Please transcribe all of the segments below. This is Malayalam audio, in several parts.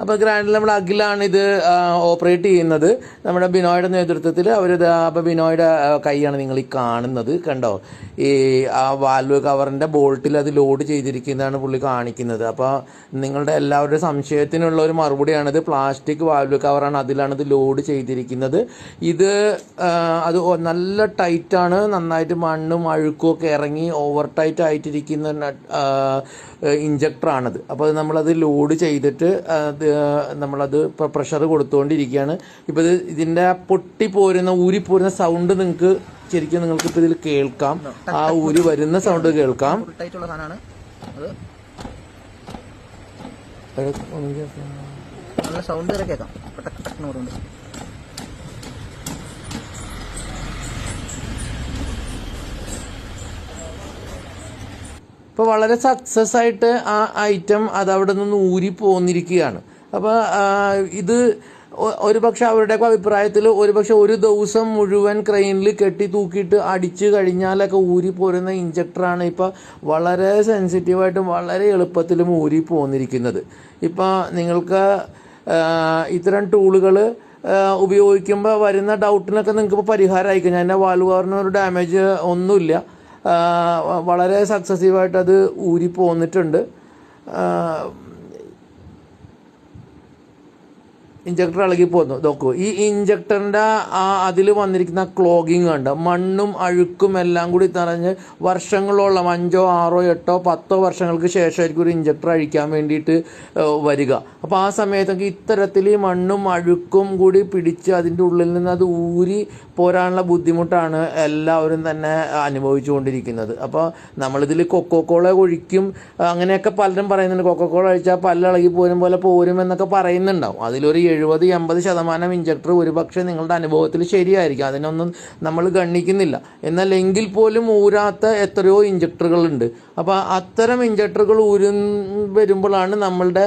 അപ്പോൾ ഗ്രാൻഡിൽ നമ്മൾ അഖിലാണ് ഇത് ഓപ്പറേറ്റ് ചെയ്യുന്നത്. നമ്മുടെ ബിനോയുടെ നേതൃത്വത്തിൽ അവരിത്. അപ്പോൾ ബിനോയുടെ കൈയാണ് നിങ്ങൾ ഈ കാണുന്നത്, കണ്ടോ? ഈ ആ വാൽവ് കവറിൻ്റെ ബോൾട്ടിൽ അത് ലോഡ് ചെയ്തിരിക്കുന്നതാണ് പുള്ളി കാണിക്കുന്നത്. അപ്പോൾ നിങ്ങളുടെ എല്ലാവരുടെ സംശയത്തിനുള്ള ഒരു മറുപടിയാണിത്. പ്ലാസ്റ്റിക് വാൽവ് കവറാണ്, അതിലാണ് ഇത് ലോഡ് ചെയ്തിരിക്കുന്നത്. ഇത് അത് നല്ല ടൈറ്റാണ്, നന്നായിട്ട് മണ്ണും അഴുക്കും ഒക്കെ ഇറങ്ങി ഓവർ ടൈറ്റ് ആയിട്ടിരിക്കുന്ന ഇഞ്ചക്ടറാണത്. അപ്പോൾ നമ്മളത് ലോഡ് ചെയ്തിട്ട് നമ്മളത് ഇപ്പോൾ പ്രഷർ കൊടുത്തുകൊണ്ടിരിക്കുകയാണ്. ഇപ്പോൾ ഇതിൻ്റെ പൊട്ടിപ്പോരുന്ന ഊരിപ്പോരുന്ന സൗണ്ട് നിങ്ങൾക്ക് ശരിക്കും നിങ്ങൾക്കിപ്പോൾ ഇതിൽ കേൾക്കാം. ആ ഊരി വരുന്ന സൗണ്ട് കേൾക്കാം. സൗണ്ട് കേൾക്കാം. ഇപ്പോൾ വളരെ സക്സസ് ആയിട്ട് ആ ഐറ്റം അത് അവിടെ നിന്ന് ഊരി പോന്നിരിക്കുകയാണ്. അപ്പോൾ ഇത് ഒരുപക്ഷെ അവരുടെയൊക്കെ അഭിപ്രായത്തിൽ ഒരുപക്ഷെ ഒരു ദിവസം മുഴുവൻ ക്രെയിനിൽ കെട്ടി തൂക്കിയിട്ട് അടിച്ച് കഴിഞ്ഞാലൊക്കെ ഊരി പോരുന്ന ഇഞ്ചക്ടറാണ് ഇപ്പോൾ വളരെ സെൻസിറ്റീവായിട്ടും വളരെ എളുപ്പത്തിലും ഊരി പോന്നിരിക്കുന്നത്. ഇപ്പോൾ നിങ്ങൾക്ക് ഇത്തരം ടൂളുകൾ ഉപയോഗിക്കുമ്പോൾ വരുന്ന ഡൗട്ടിനൊക്കെ നിങ്ങൾക്കിപ്പോൾ പരിഹാരമായിരിക്കും. ഞാൻ എൻ്റെ വാൽവ് കവറിന് ഒരു ഡാമേജ് ഒന്നുമില്ല, വളരെ സക്സസീവായിട്ട് അത് ഊരി പോന്നിട്ടുണ്ട്. ഇഞ്ചക്ടർ ഇളകി പോന്നു. നോക്കൂ, ഈ ഇഞ്ചക്ടറിൻ്റെ അതിൽ വന്നിരിക്കുന്ന ക്ലോഗിങ് ഉണ്ട്. മണ്ണും അഴുക്കും എല്ലാം കൂടി നിറഞ്ഞ് വർഷങ്ങളോളം 5, 6, 8, 10 വർഷങ്ങൾക്ക് ശേഷമായിരിക്കും ഒരു ഇഞ്ചക്ടർ അഴിക്കാൻ വേണ്ടിയിട്ട് വരിക. അപ്പോൾ ആ സമയത്തൊക്കെ ഇത്തരത്തിൽ ഈ മണ്ണും അഴുക്കും കൂടി പിടിച്ച് അതിൻ്റെ ഉള്ളിൽ നിന്ന് അത് ഊരി പോരാനുള്ള ബുദ്ധിമുട്ടാണ് എല്ലാവരും തന്നെ അനുഭവിച്ചുകൊണ്ടിരിക്കുന്നത്. അപ്പോൾ നമ്മളിതിൽ കൊക്കോക്കോള ഒഴിക്കും അങ്ങനെയൊക്കെ പലരും പറയുന്നുണ്ട്. കൊക്കോക്കോള ഒഴിച്ചാൽ പല്ലിളകി പോരും പോലെ പോരും എന്നൊക്കെ പറയുന്നുണ്ടാവും. അതിലൊരു 70-80% ഇഞ്ചക്ടർ ഒരുപക്ഷെ നിങ്ങളുടെ അനുഭവത്തിൽ ശരിയായിരിക്കും, അതിനൊന്നും നമ്മൾ ഗണ്ണിക്കുന്നില്ല. എന്നാൽ എങ്കിൽ പോലും ഊരാത്ത എത്രയോ ഇഞ്ചക്ടറുകളുണ്ട്. അപ്പോൾ അത്തരം ഇഞ്ചക്ടറുകൾ വരുമ്പോഴാണ് നമ്മളുടെ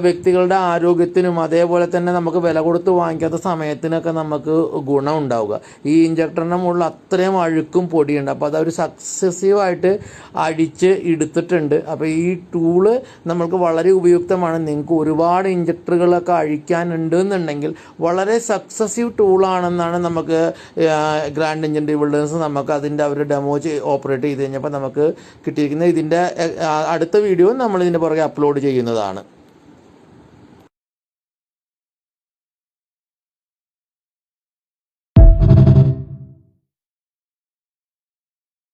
വ്യക്തികളുടെ ആരോഗ്യത്തിനും അതേപോലെ തന്നെ നമുക്ക് വില കൊടുത്ത് വാങ്ങിക്കാത്ത സമയത്തിനൊക്കെ നമുക്ക് ഗുണം ഉണ്ടാവുക. ഈ ഇഞ്ചക്ടറിൻ്റെ മുകളിൽ അത്രയും അഴുക്കും പൊടിയുണ്ട്. അപ്പോൾ അതവർ സക്സസീവായിട്ട് അടിച്ച് എടുത്തിട്ടുണ്ട്. അപ്പോൾ ഈ ടൂള് നമ്മൾക്ക് വളരെ ഉപയുക്തമാണ്. നിങ്ങൾക്ക് ഒരുപാട് ഇഞ്ചക്ടറുകളൊക്കെ അഴിക്കാനുണ്ട് എന്നുണ്ടെങ്കിൽ വളരെ സക്സസീവ് ടൂളാണെന്നാണ് നമുക്ക് ഗ്രാൻഡ് എഞ്ചിൻ റീബിൽഡേഴ്സ് നമുക്ക് അതിൻ്റെ അവർ ഡെമോ ഓപ്പറേറ്റ് ചെയ്ത് കഴിഞ്ഞപ്പോൾ നമുക്ക് കിട്ടിയിരിക്കുന്നത്. ഇതിൻ്റെ അടുത്ത വീഡിയോ നമ്മൾ ഇതിൻ്റെ പുറകെ അപ്ലോഡ് ചെയ്യുന്നതാണ്.